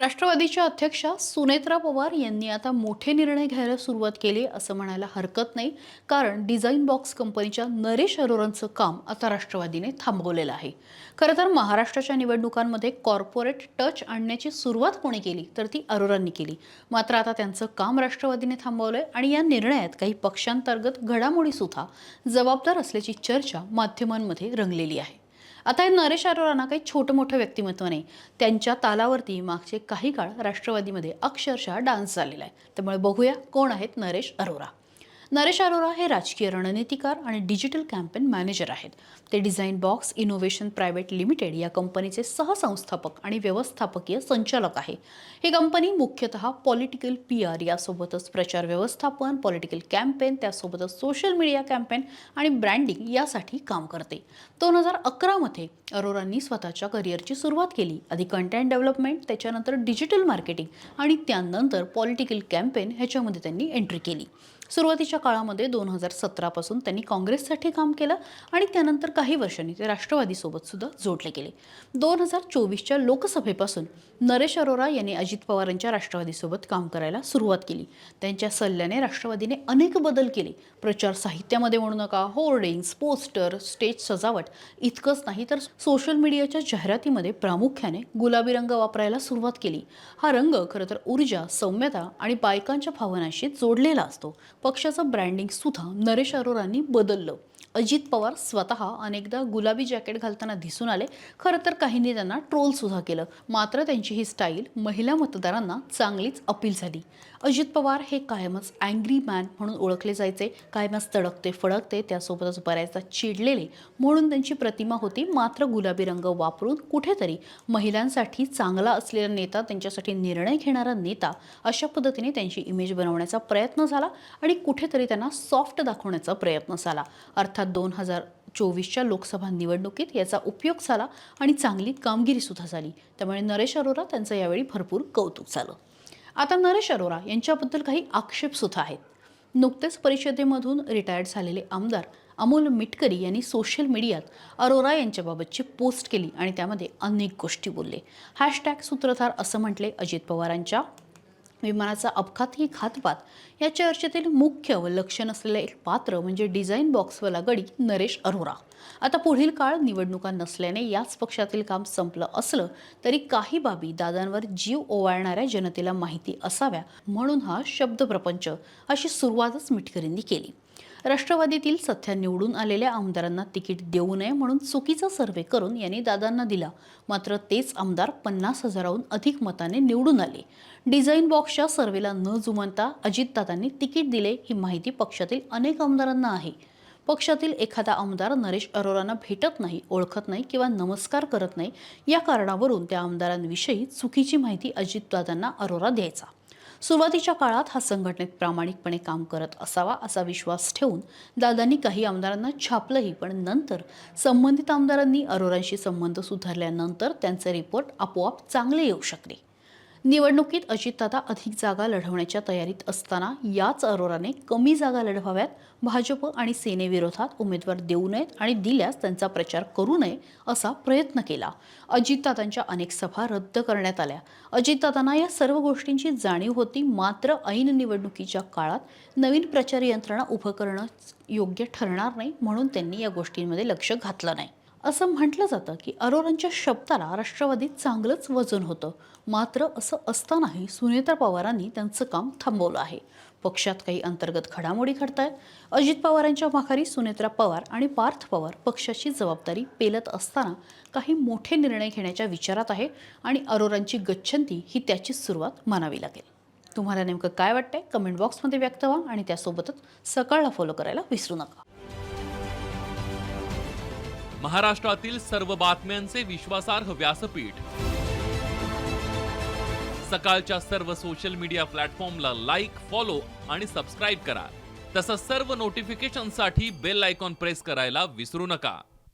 राष्ट्रवादीच्या अध्यक्षा सुनेत्रा पवार यांनी आता मोठे निर्णय घ्यायला सुरुवात केली असं म्हणायला हरकत नाही, कारण डिझाईन बॉक्स कंपनीच्या नरेश अरोरांचं काम आता राष्ट्रवादीने थांबवलेलं आहे. खरं तर महाराष्ट्राच्या निवडणुकांमध्ये कॉर्पोरेट टच आणण्याची सुरुवात कोणी केली तर ती अरोरांनी केली. मात्र आता त्यांचं काम राष्ट्रवादीने थांबवलंय आणि या निर्णयात काही पक्षांतर्गत घडामोडी सुद्धा जबाबदार असल्याची चर्चा माध्यमांमध्ये रंगलेली आहे. आता हे नरेश अरोरांना काही छोटं मोठं व्यक्तिमत्व नाही, त्यांच्या तालावरती मागचे काही काळ राष्ट्रवादीमध्ये अक्षरशः डान्स झालेला आहे. त्यामुळे बघूया कोण आहेत नरेश अरोरा. नरेश अरोरा हे राजकीय रणनीतिकार आणि डिजिटल कॅम्पेन मॅनेजर आहेत. ते design box innovation private limited या कंपनीचे सहसंस्थापक आणि व्यवस्थापकीय संचालक आहे. ही कंपनी मुख्यतः पॉलिटिकल PR यासोबतच प्रचार व्यवस्थापन, पॉलिटिकल कॅम्पेन, त्यासोबतच सोशल मीडिया कॅम्पेन आणि ब्रँडिंग यासाठी काम करते. 2011 मध्ये अरोरांनी स्वतःच्या करिअरची सुरुवात केली. आधी कंटेंट डेव्हलपमेंट, त्याच्यानंतर डिजिटल मार्केटिंग आणि त्यानंतर पॉलिटिकल कॅम्पेन ह्याच्यामध्ये त्यांनी एंट्री केली. सुरुवातीच्या काळामध्ये 2017 पासून त्यांनी काँग्रेससाठी काम केलं आणि त्यानंतर काही वर्षांनी ते राष्ट्रवादीसोबत सुद्धा जोडले गेले. 2024च्या लोकसभेपासून नरेश अरोरा यांनी अजित पवारांच्या राष्ट्रवादीसोबत काम करायला सुरुवात केली. त्यांच्या सल्ल्याने राष्ट्रवादीने अनेक बदल केले. प्रचार साहित्यामध्ये म्हणू नका, होर्डिंग्स, पोस्टर, स्टेज सजावट इतकंच नाही तर सोशल मीडियाच्या जाहिरातीमध्ये प्रामुख्याने गुलाबी रंग वापरायला सुरुवात केली. हा रंग खरं तर ऊर्जा, सौम्यता आणि बायकांच्या भावनांशी जोडलेला असतो. पक्षाचं ब्रँडिंग सुद्धा नरेश अरोरांनी बदललं. अजित पवार स्वतः अनेकदा गुलाबी जॅकेट घालताना दिसून आले. खरं तर काहींनी त्यांना ट्रोल सुद्धा केलं. मात्र त्यांची ही स्टाईल महिला मतदारांना चांगलीच अपील झाली. अजित पवार हे कायमच अँग्री मॅन म्हणून ओळखले जायचे. कायमच तडकते फडकते, त्यासोबतच बऱ्याचदा चिडलेले म्हणून त्यांची प्रतिमा होती. मात्र गुलाबी रंग वापरून कुठेतरी महिलांसाठी चांगला असलेला नेता, त्यांच्यासाठी निर्णय घेणारा नेता, अशा पद्धतीने त्यांची इमेज बनवण्याचा प्रयत्न झाला आणि कुठेतरी त्यांना सॉफ्ट दाखवण्याचा प्रयत्न झाला. अर्थात 2024च्या लोकसभा निवडणुकीत याचा उपयोग झाला आणि चांगली कामगिरी सुद्धा झाली. त्यामुळे नरेश अरोरा त्यांचं यावेळी भरपूर कौतुक झालं. आता नरेश अरोरा यांच्याबद्दल काही आक्षेप सुद्धा आहेत. नुकतेच परिषदेमधून रिटायर्ड झालेले आमदार अमोल मिटकरी यांनी सोशल मीडियात अरोरा यांच्याबाबतची पोस्ट केली आणि त्यामध्ये अनेक गोष्टी बोलले. #सूत्रधार असं म्हटले, अजित पवारांच्या विमानाचा अपघाती घातपात या चर्चेतील मुख्य व लक्ष नसलेलं एक पात्र म्हणजे डिझाईन बॉक्सवाला गडी नरेश अरोरा. आता पुढील काळ निवडणुका नसल्याने याच पक्षातील काम संपलं असलं तरी काही बाबी दादांवर जीव ओवाळणाऱ्या जनतेला माहिती असाव्या म्हणून हा शब्दप्रपंच अशी सुरुवातच मिटकरींनी केली. राष्ट्रवादीतील सध्या निवडून आलेल्या आमदारांना तिकीट देऊ नये म्हणून चुकीचा सर्व्हे करून यांनी दादांना दिला. मात्र तेच आमदार 50,000हून अधिक मताने निवडून आले. डिझाईन बॉक्सच्या सर्व्हेला न जुमानता अजितदादांनी तिकीट दिले ही माहिती पक्षातील अनेक आमदारांना आहे. पक्षातील एखादा आमदार नरेश अरोरांना भेटत नाही, ओळखत नाही किंवा नमस्कार करत नाही, या कारणावरून त्या आमदारांविषयी चुकीची माहिती अजितदादांना अरोरा द्यायचा. सुरुवातीच्या काळात हा संघटनेत प्रामाणिकपणे काम करत असावा असा विश्वास ठेवून दादांनी काही आमदारांना छापलंही, पण नंतर संबंधित आमदारांनी अरोरांशी संबंध सुधारल्यानंतर त्यांचे रिपोर्ट आपोआप चांगले येऊ शकले. निवडणुकीत अजितदादा अधिक जागा लढवण्याच्या तयारीत असताना याच अरोराने कमी जागा लढवाव्यात, भाजप आणि सेनेविरोधात उमेदवार देऊ नयेत आणि दिल्यास त्यांचा प्रचार करू नये असा प्रयत्न केला. अजितदादांच्या अनेक सभा रद्द करण्यात आल्या. अजितदादांना या सर्व गोष्टींची जाणीव होती. मात्र ऐन निवडणुकीच्या काळात नवीन प्रचार यंत्रणा उभं करणं योग्य ठरणार नाही म्हणून त्यांनी या गोष्टींमध्ये लक्ष घातलं नाही. असं म्हटलं जातं की अरोरांच्या शब्दाला राष्ट्रवादीत चांगलंच वजन होतं. मात्र असं असतानाही सुनेत्रा पवारांनी त्यांचं काम थांबवलं आहे. पक्षात काही अंतर्गत घडामोडी घडतायत. अजित पवारांच्या माघारी सुनेत्रा पवार आणि पार्थ पवार पक्षाची जबाबदारी पेलत असताना काही मोठे निर्णय घेण्याच्या विचारात आहे आणि अरोरांची गच्छंती ही त्याचीच सुरुवात मानावी लागेल. तुम्हाला नेमकं काय वाटतंय कमेंट बॉक्समध्ये व्यक्त व्हा आणि त्यासोबतच सकाळला फॉलो करायला विसरू नका. महाराष्ट्रातील सर्व बातम्यांचे विश्वासार्ह व्यासपीठ सकाळच्या सर्व सोशल मीडिया प्लॅटफॉर्मला लाईक, फॉलो आणि सबस्क्राईब करा. तसंच सर्व नोटिफिकेशनसाठी बेल आयकॉन प्रेस करायला विसरू नका.